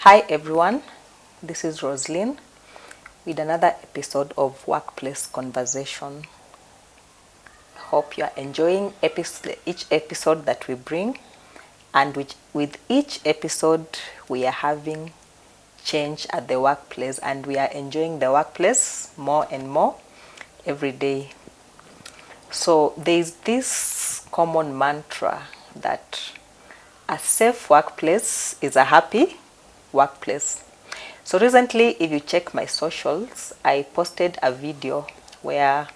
Hi everyone, this is Roslyn with another episode of Workplace Conversation. Hope you are enjoying each episode that we bring, and with each episode we are having change at the workplace, and we are enjoying the workplace more and more every day. So there is this common mantra that a safe workplace is a happy workplace. So recently, if you check my socials, I posted a video where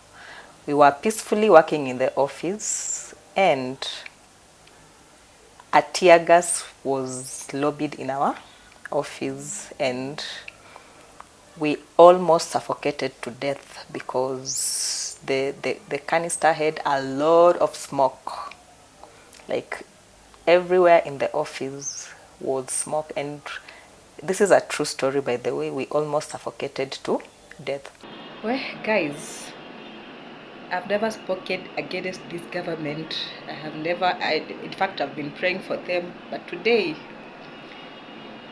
we were peacefully working in the office and a tear gas was lobbied in our office and we almost suffocated to death because the canister had a lot of smoke. Like everywhere in the office was smoke, and this is a true story, by the way. We almost suffocated to death. Well, guys, I've never spoken against this government. In fact, I've been praying for them. But today,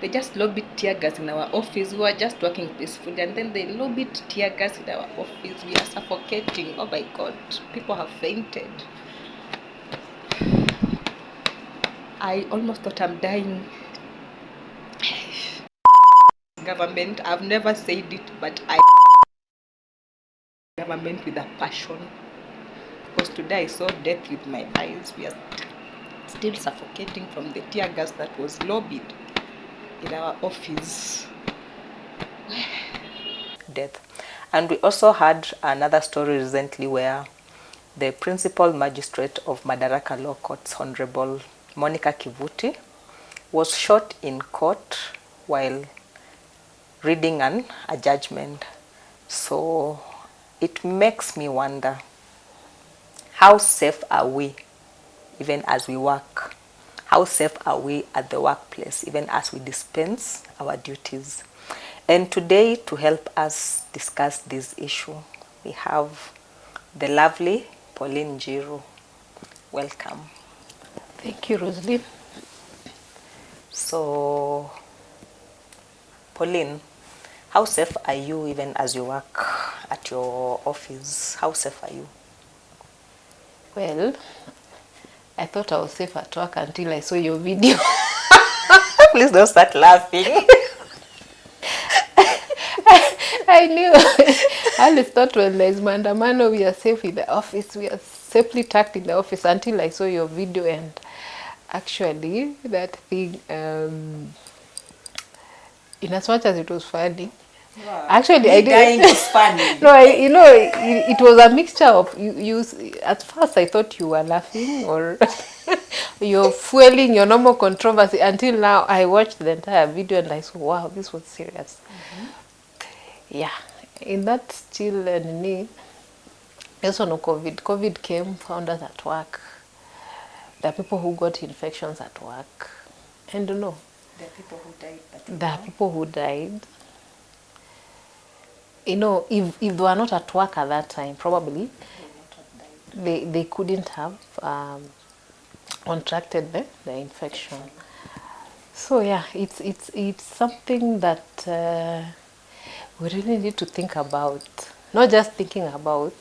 they just lobbied tear gas in our office. We were just working peacefully, and then they lobbied tear gas in our office. We are suffocating. Oh my God, people have fainted. I almost thought I'm dying. Government, I've never said it, but I government with a passion, because today I saw death with my eyes. We are still suffocating from the tear gas that was lobbied in our office. Death. And we also had another story recently where the principal magistrate of Madaraka Law Courts, Honorable Monica Kivuti, was shot in court while reading a judgment. So it makes me wonder, how safe are we even as we work? How safe are we at the workplace even as we dispense our duties? And today, to help us discuss this issue, we have the lovely Pauline Njiru. Welcome. Thank you, Rosalie. So, Pauline, how safe are you even as you work at your office? How safe are you? Well, I thought I was safe at work until I saw your video. Please don't start laughing. I knew. I always thought when there's mandamano, we are safe in the office. We are safely tucked in the office until I saw your video, and actually that thing, in as much as it was funny, Wow. actually I dying didn't. is funny. No, it was a mixture of you. At first, I thought you were laughing or you're fueling your normal controversy. Until now, I watched the entire video and I saw, wow, this was serious. Yeah, in that still need. Also, no COVID. COVID came, found us at work. There are people who got infections at work, and no. There are people who died. There are people who died. You know, if they were not at work at that time, probably they couldn't have contracted the infection. So yeah, it's something that we really need to think about. Not just thinking about,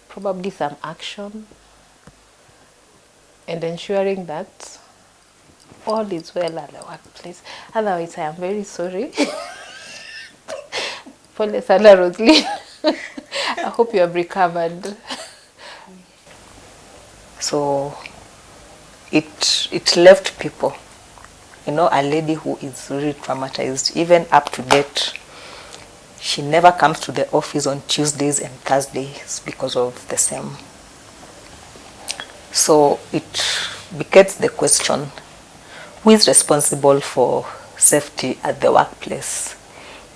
probably some action and ensuring that all is well at the workplace. Otherwise, I am very sorry. Pole sana, Rosalie. I hope you have recovered. So it left people, a lady who is really traumatized, even up to date. She never comes to the office on Tuesdays and Thursdays because of the same. So it begets the question, who is responsible for safety at the workplace?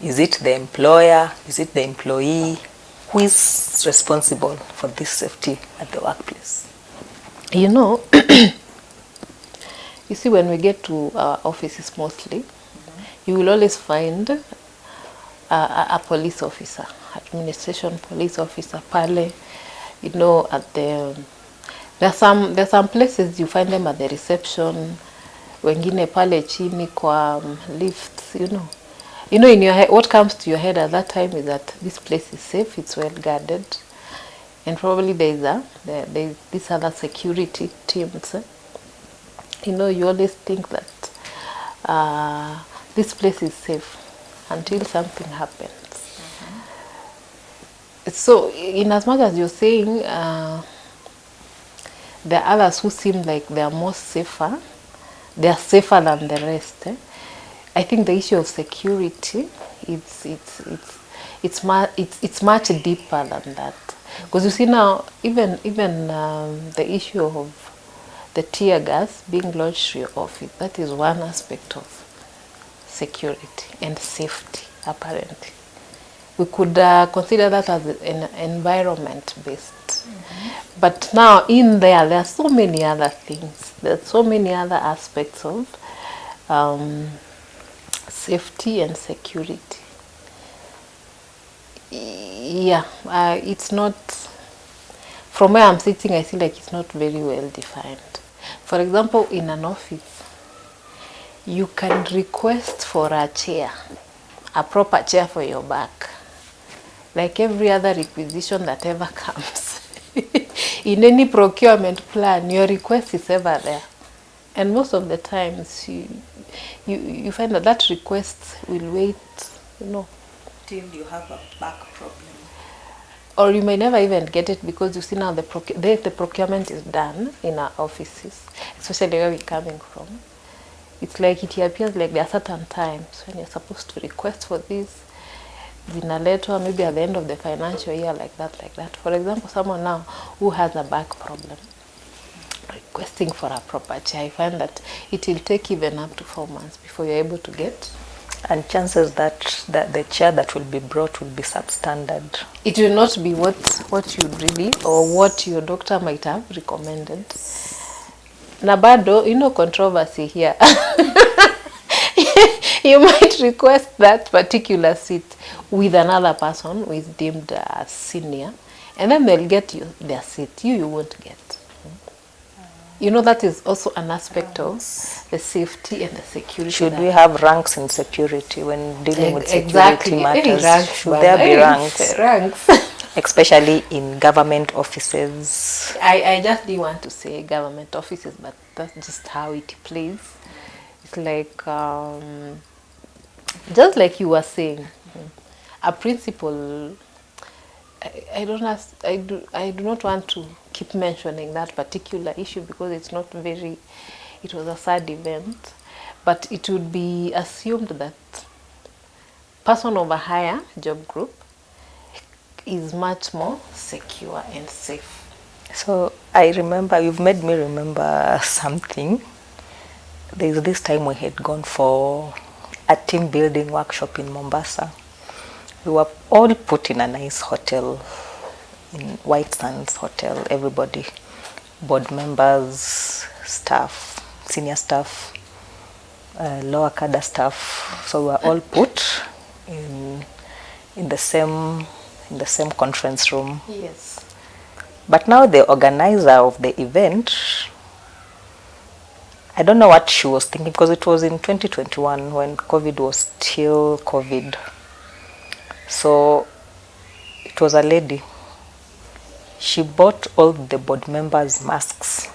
Is it the employer? Is it the employee? Who is responsible for this safety at the workplace? You know, you see, when we get to our offices mostly, you will always find a police officer, administration police officer, pale, at the, there's some places you find them at the reception, wengine pale chini kwa lifts, in your head, what comes to your head at that time is that this place is safe, it's well guarded, and probably there's these other security teams. You always think that this place is safe until something happens. So, in as much as you're saying, there are others who seem like they are more safer. They are safer than the rest. I think the issue of security, it's much deeper than that. Because you see now, even the issue of the tear gas being launched to your office, that is one aspect of security and safety, apparently. We could consider that as an environment-based. But now in there are so many other things. There's so many other aspects of safety and security. Yeah, it's not, from where I'm sitting, I feel like it's not very well defined. For example, in an office, you can request for a chair, a proper chair for your back, like every other requisition that ever comes. In any procurement plan, your request is ever there. And most of the times, you find that request will wait, Till you have a back problem. Or you may never even get it because you see now the procurement is done in our offices, especially where we're coming from. It's like it appears like there are certain times when you're supposed to request for this, zinaletwa maybe at the end of the financial year, like that. For example, someone now who has a back problem, requesting for a proper chair, I find that it will take even up to 4 months before you're able to get. And chances that the chair that will be brought will be substandard. It will not be what you really, or what your doctor might have recommended. Na bado, controversy here. You might request that particular seat with another person who is deemed senior, and then they'll get you their seat. You won't get. That is also an aspect of the safety and the security. Should we have ranks in security when dealing with security exactly. matters? Ranks, should there be ranks? Ranks. Especially in government offices. I just didn't want to say government offices, but that's just how it plays. It's like, just like you were saying, a principal, I do not want to keep mentioning that particular issue because it was a sad event, but it would be assumed that person of a higher job group is much more secure and safe. So you've made me remember something. There's this time we had gone for a team building workshop in Mombasa. We were all put in a nice hotel, in White Sands Hotel, everybody, board members, staff, senior staff, lower cadre staff. So we were all put in the same conference room. Yes. But now the organizer of the event, I don't know what she was thinking because it was in 2021 when COVID was still COVID. So it was a lady. She bought all the board members masks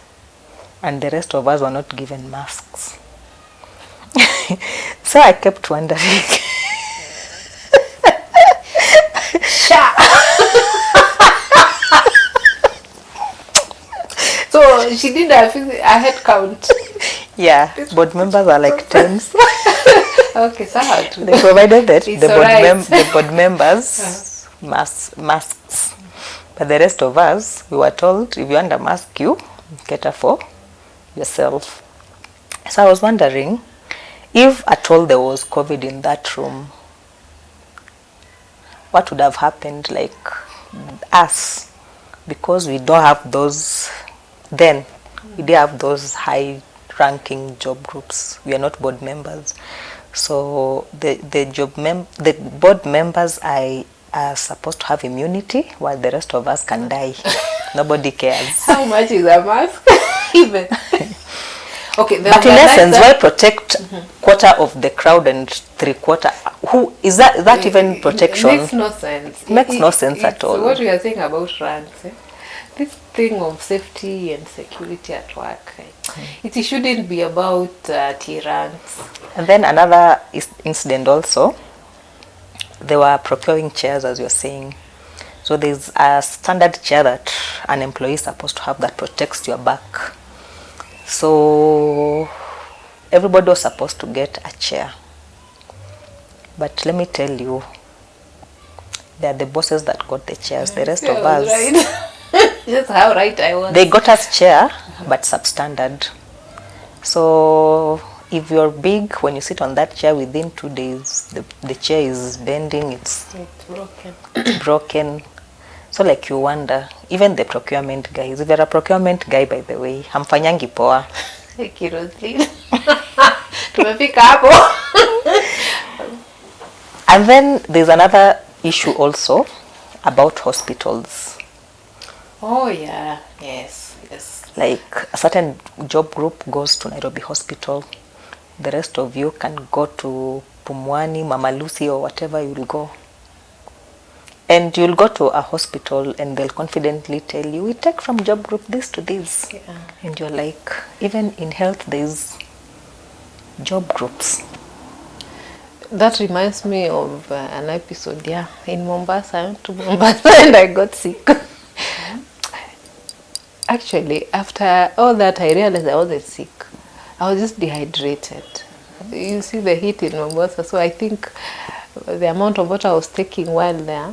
and the rest of us were not given masks. So I kept wondering. So she did a head count. Yeah, board members are like 10s. Okay, so how to? They provided the board members masks. But the rest of us, we were told, if you want a mask, you cater for yourself. So I was wondering, if at all there was COVID in that room, what would have happened, like us, because we don't have those, then we didn't have those high-ranking job groups. We are not board members. So the board members are supposed to have immunity while the rest of us can die. Nobody cares. How much is a mask? Even. Okay, the But in essence, organizer- why protect quarter of the crowd and 3/4? Who is that? Is that even protection? It makes no sense. Makes no sense at It's all. what we are saying about ranks. This thing of safety and security at work, it shouldn't be about ranks. And then another incident also, they were procuring chairs, as you're saying. So there's a standard chair that an employee is supposed to have that protects your back. So everybody was supposed to get a chair. But let me tell you, they are the bosses that got the chairs. The rest of us, Right. Just how right I was. they got us chair, but substandard. So if you're big, when you sit on that chair within 2 days, the chair is bending, it's broken. broken. So like you wonder, even the procurement guys, if you're a procurement guy, by the way, hamfanyangi poa. Kirosli. Tumefika hapo. And then there's another issue also about hospitals. Oh yeah, yes. Like a certain job group goes to Nairobi Hospital. The rest of you can go to Pumwani, Mama Lucy, or whatever you'll go. And you'll go to a hospital and they'll confidently tell you, we take from job group this to this. Yeah. And you're like, even in health, there's job groups. That reminds me of an episode, in Mombasa. I went to Mombasa and I got sick. Actually, after all that, I realized I wasn't sick. I was just dehydrated. You see the heat in Mombasa, so I think the amount of water I was taking while there,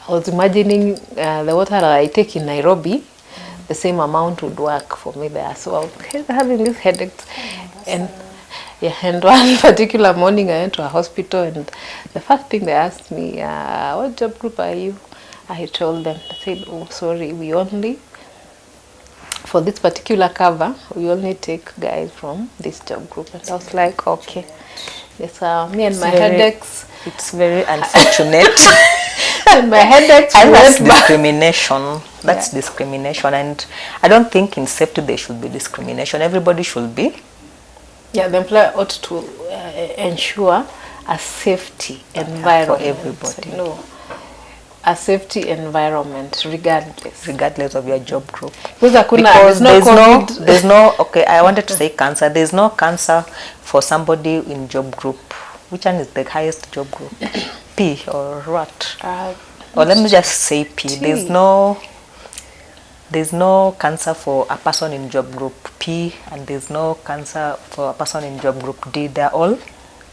I was imagining the water that I take in Nairobi, the same amount would work for me there. So I was having these headaches. And one particular morning I went to a hospital and the first thing they asked me, what job group are you? I told them, I said, oh sorry, we only, for this particular cover, we only take guys from this job group. And I was like, okay. Yes, me and my headaches. It's very unfortunate. And my headaches. And that's discrimination. That's discrimination. And I don't think in safety there should be discrimination. Everybody should be. Yeah, the employer ought to ensure a safety environment. For everybody. No, a safety environment regardless of your job group. Because there's no, okay, I wanted to say cancer. There's no cancer for somebody in job group. Which one is the highest job group? P or what? Or let me just say P. T. There's no cancer for a person in job group P, and there's no cancer for a person in job group D. They're all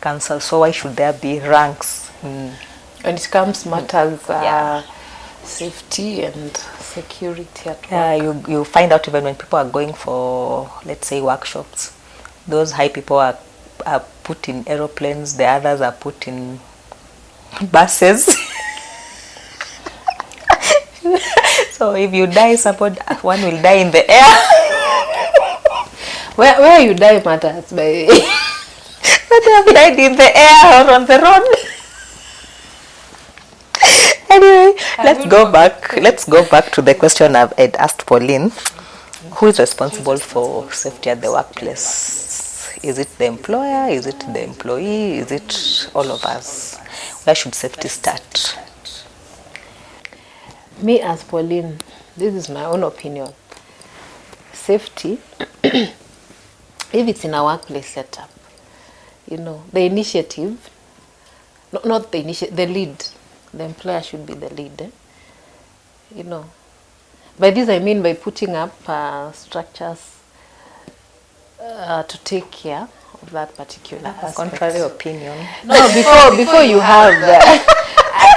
cancer. So why should there be ranks? When it comes matters safety and security at work. Yeah, you find out even when people are going for, let's say, workshops, those high people are put in aeroplanes, the others are put in buses. So if you die, one will die in the air. Where you die matters, by the way. But they have died in the air or on the road. Anyway, let's go back to the question I've asked Pauline. Who is responsible for safety at the workplace? Is it the employer? Is it the employee? Is it all of us? Where should safety start? Me as Pauline, this is my own opinion. Safety, if it's in a workplace setup, the initiative, not the initiative, the lead. The employer should be the lead. By this I mean by putting up structures to take care of that particular aspect. Contrary opinion. No, before you have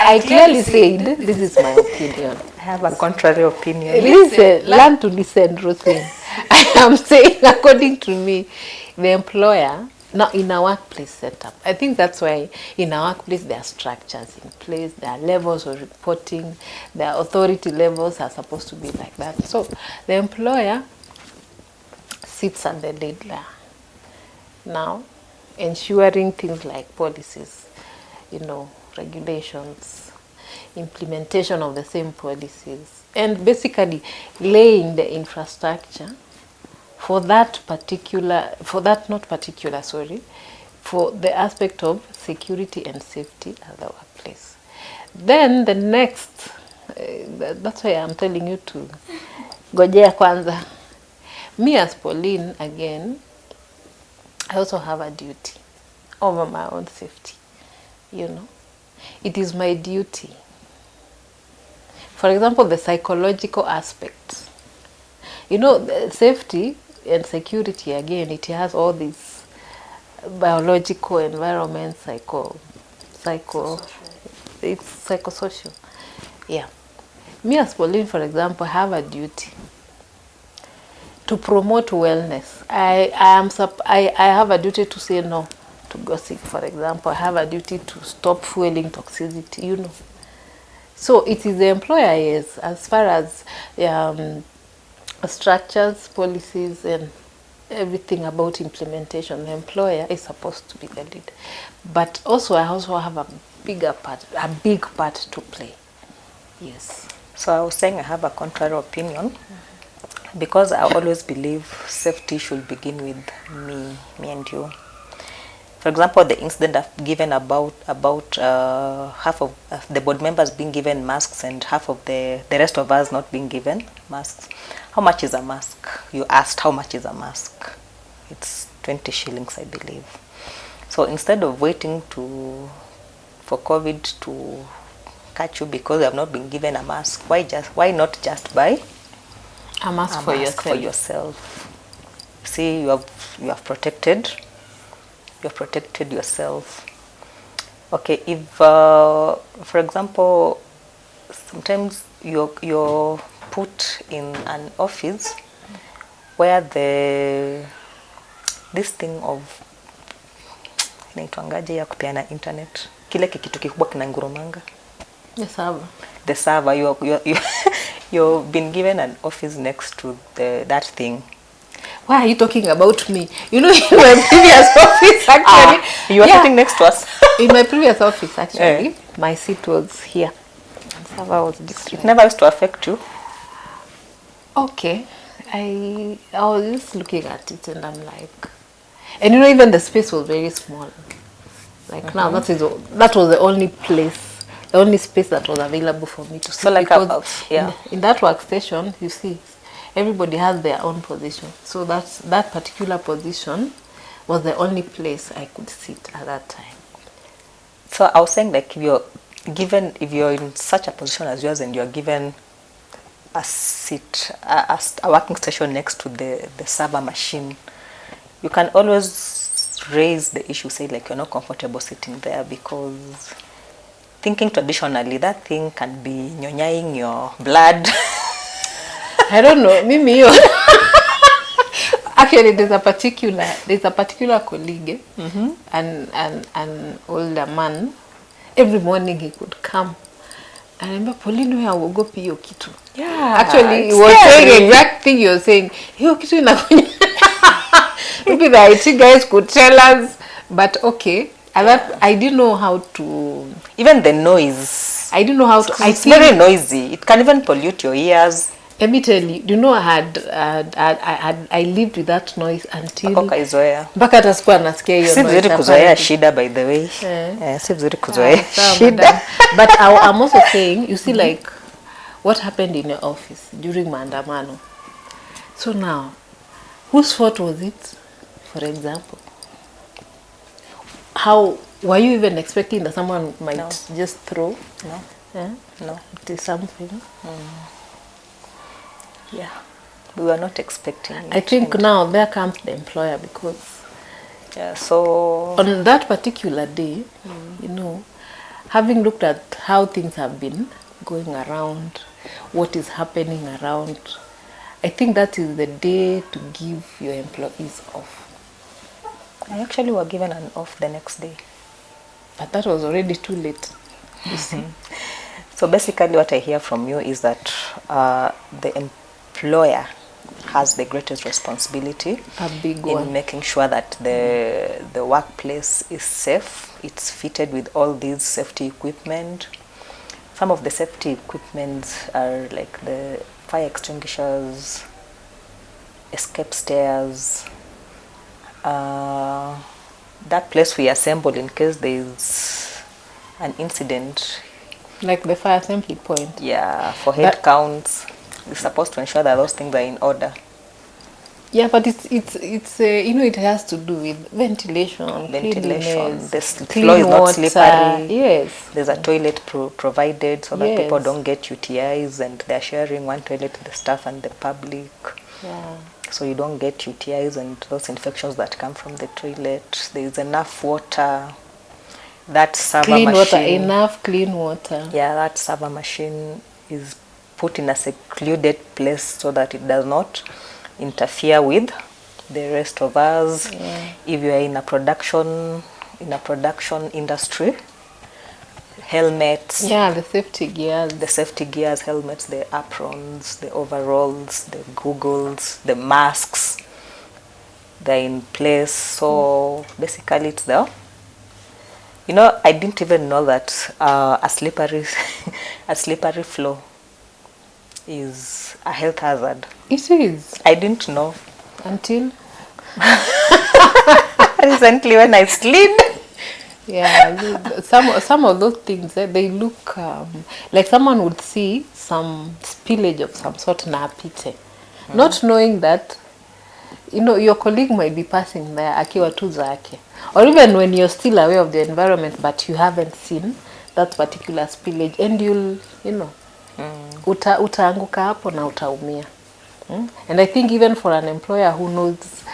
I clearly said this is my opinion. I have a contrary opinion. Listen, learn to listen, Roslyn. I am saying, according to me, the employer, now in a workplace setup, I think that's why in a workplace there are structures in place, there are levels of reporting, their authority levels are supposed to be like that. So the employer sits at the lead layer. Now, ensuring things like policies, regulations, implementation of the same policies, and basically laying the infrastructure for that for the aspect of security and safety at the workplace. Then the next, that's why I'm telling you to gojea kwanza. Me as Pauline, again, I also have a duty over my own safety, you know. It is my duty. For example, the psychological aspect. You know, the safety and security, again, it has all these biological, environment, it's psychosocial. Yeah. Me as Pauline, for example, have a duty to promote wellness. I have a duty to say no to gossip, for example. I have a duty to stop fueling toxicity, you know. So it is the employer, yes, as far as structures, policies, and everything about implementation. The employer is supposed to be the lead. But also, I also have a big part to play. Yes. So I was saying I have a contrary opinion, because I always believe safety should begin with me and you. For example, the incident I've given about half of the board members being given masks and half of the rest of us not being given masks. How much is a mask? You asked how much is a mask. It's 20 shillings, I believe. So instead of waiting for COVID to catch you because you have not been given a mask, why not just buy a mask for yourself? See, you have protected yourself. Okay, if for example, sometimes you're put in an office where this thing of inaitwangaje ya kupeana internet, kile kitu kikubwa kinangurumanga, the server, you've been given an office next to that thing. Why are you talking about me? You know, in my previous office, actually. You are sitting next to us. In my previous office, actually, my seat was here. And server was this. It never used to affect you? Okay. I was just looking at it and I'm like, and you know, even the space was very small. Like now, that was the only place, the only space that was available for me to sit. So like in that workstation, you see, everybody has their own position. So that particular position was the only place I could sit at that time. So I was saying, like, if you're in such a position as yours and you're given a seat, a working station next to the server machine, you can always raise the issue, say like you're not comfortable sitting there, because thinking traditionally, that thing can be nyonyaing your blood. I don't know, Mimi. Actually, there's a particular colleague, an older man. Every morning he could come. I remember, Pauline, we hauogopi hiyo kitu. Yeah. Actually, he was saying the exact thing you're saying. Hiyo kitu inakunya. Maybe the IT guys could tell us, but okay. I didn't know how to. Even the noise. I didn't know how to. It's very noisy. It can even pollute your ears. Let me tell you, you know, I lived with that noise until mpaka hata sikuwa nasikia hiyo noise. Si vizuri kuzoea shida, by the way. Si vizuri kuzoea shida. But I'm also saying, you see, like what happened in your office during maandamano. So now, whose fault was it, for example? How were you even expecting that someone might just throw? No. No. It is something. Yeah, we were not expecting it. I think now there comes the employer, because so on that particular day, you know, having looked at how things have been going around, what is happening around, I think that is the day to give your employees off. I actually were given an off the next day. But that was already too late, you see. So basically what I hear from you is that the employer has the greatest responsibility in making sure that the workplace is safe. It's fitted with all these safety equipment. Some of the safety equipment are like the fire extinguishers, escape stairs, that place we assemble in case there's an incident. Like the fire assembly point. Yeah, for head counts. You're supposed to ensure that those things are in order. Yeah, but it's you know, it has to do with ventilation, cleanliness, The floor clean is not water. slippery. Yes. There's a toilet provided so that people Yes. don't get UTIs, and they're sharing one toilet, the staff and the public. Yeah. So you don't get UTIs and those infections that come from the toilet. There's enough water. That server Clean water, machine. enough clean water. Yeah, that server machine is put in a secluded place so that it does not interfere with the rest of us. Yeah. If you are in a production industry, helmets, Yeah, the safety gears. the safety gears, helmets, the aprons, the overalls, the goggles, the masks, they're in place. So basically it's there. You know, I didn't even know that a slippery floor is a health hazard. It is. I didn't know Until recently when I slid. yeah, some of those things they look like someone would see some spillage of some sort na apite, not knowing that, you know, your colleague might be passing there akiwa tu zake, or even when you're still aware of the environment but you haven't seen that particular spillage, and you'll, you know, utaanguka hapo na utaumia. And I think even for an employer who knows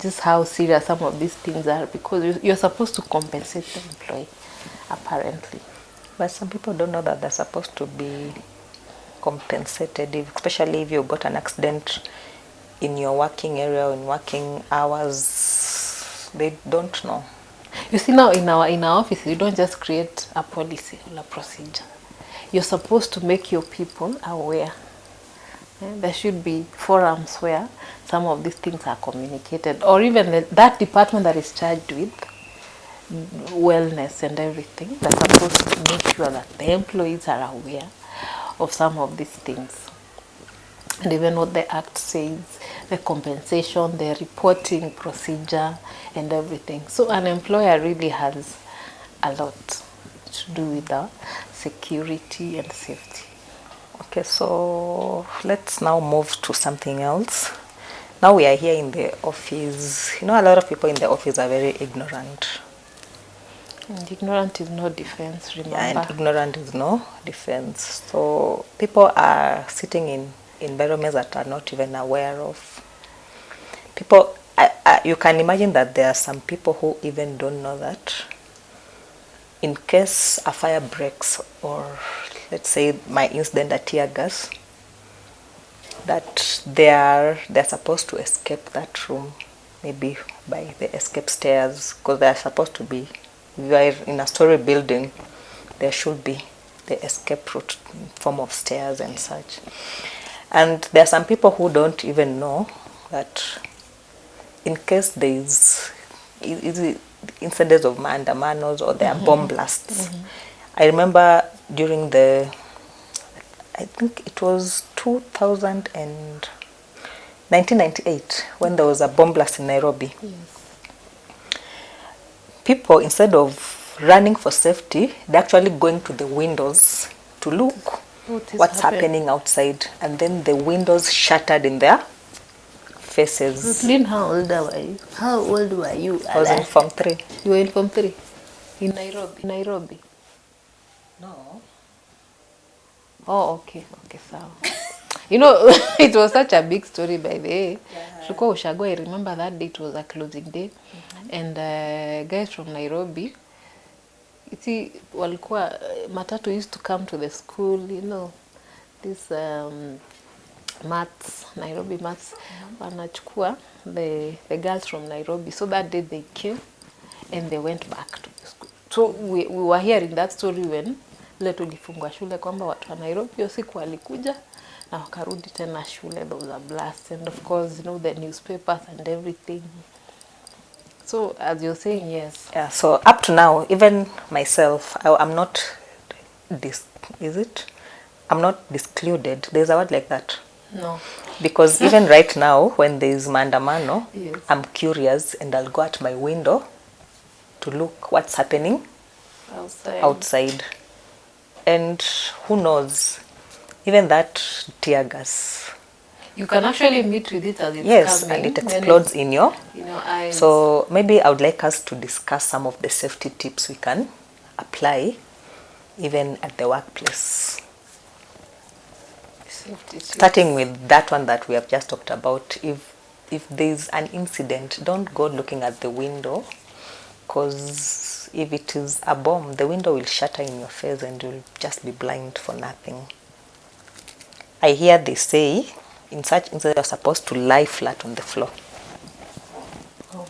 just how serious some of these things are, because you're supposed to compensate the employee, apparently. But some people don't know that they're supposed to be compensated, especially if you got an accident in your working area or in working hours. They don't know. You see, now in our office, you don't just create a policy or a procedure. You're supposed to make your people aware. There should be forums where some of these things are communicated, or even that department that is charged with wellness and everything, they're supposed to make sure that the employees are aware of some of these things. And even what the act says, the compensation, the reporting procedure and everything. So an employer really has a lot to do with the security and safety. Okay, so let's now move to something else. Now we are here in the office. You know, a lot of people in the office are very ignorant. And ignorant is no defense, remember. Yeah, and ignorant is no defense. So people are sitting in environments that are not even aware of. People, you can imagine that there are some people who even don't know that in case a fire breaks, or let's say my incident at tear gas, that they're supposed to escape that room, maybe by the escape stairs, because they're supposed to be, if you are in a story building, there should be the escape route in form of stairs and such. And there are some people who don't even know that in case there is incidents of maandamanos or there are bomb blasts. I remember during I think it was 1998 when there was a bomb blast in Nairobi. Yes. People, instead of running for safety, they're actually going to the windows to look what's happening outside, and then the windows shattered in their faces. Roslyn, how old were you? How old were you? I was in Form 3. You were in Form 3? In Nairobi? Nairobi? No. Oh, okay. Okay, so. You know, it was such a big story by the way. Tulikuwa Ushago, I remember that day, it was a closing day. And guys from Nairobi, you see, walikuwa, matatu used to come to the school, you know, this maths, Nairobi maths, wanachukua the girls from Nairobi. So that day they came and they went back to the school. So we were hearing that story when ile tulifungwa shule kwamba watu wa Nairobi hiyo siku walikuja na wakarudi tena shule. There was a blast, and of course, you know, the newspapers and everything. So as you're saying, yes. Yeah, so up to now, even myself, I'm not I'm not discluded. There's a word like that. No. Because even right now, when there's maandamano, Yes. I'm curious and I'll go at my window to look what's happening outside. And who knows, even that tear gas. You can actually meet with it as it's Yes, coming. and it when explodes in your eyes. So maybe I would like us to discuss some of the safety tips we can apply even at the workplace. Safety tips. Starting with that one that we have just talked about, if there's an incident, don't go looking at the window, because if it is a bomb, the window will shatter in your face and you'll just be blind for nothing. I hear they say in such incidents you're supposed to lie flat on the floor. Oh.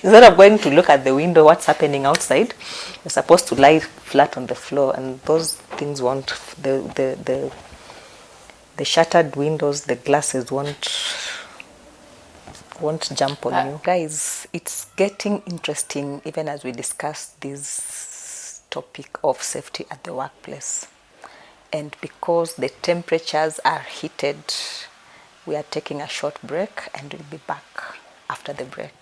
Instead of going to look at the window, what's happening outside, you're supposed to lie flat on the floor, and those things won't, the shattered windows, the glasses won't jump on you. Guys, it's getting interesting even as we discuss this topic of safety at the workplace. And because the temperatures are heated, we are taking a short break and we'll be back after the break.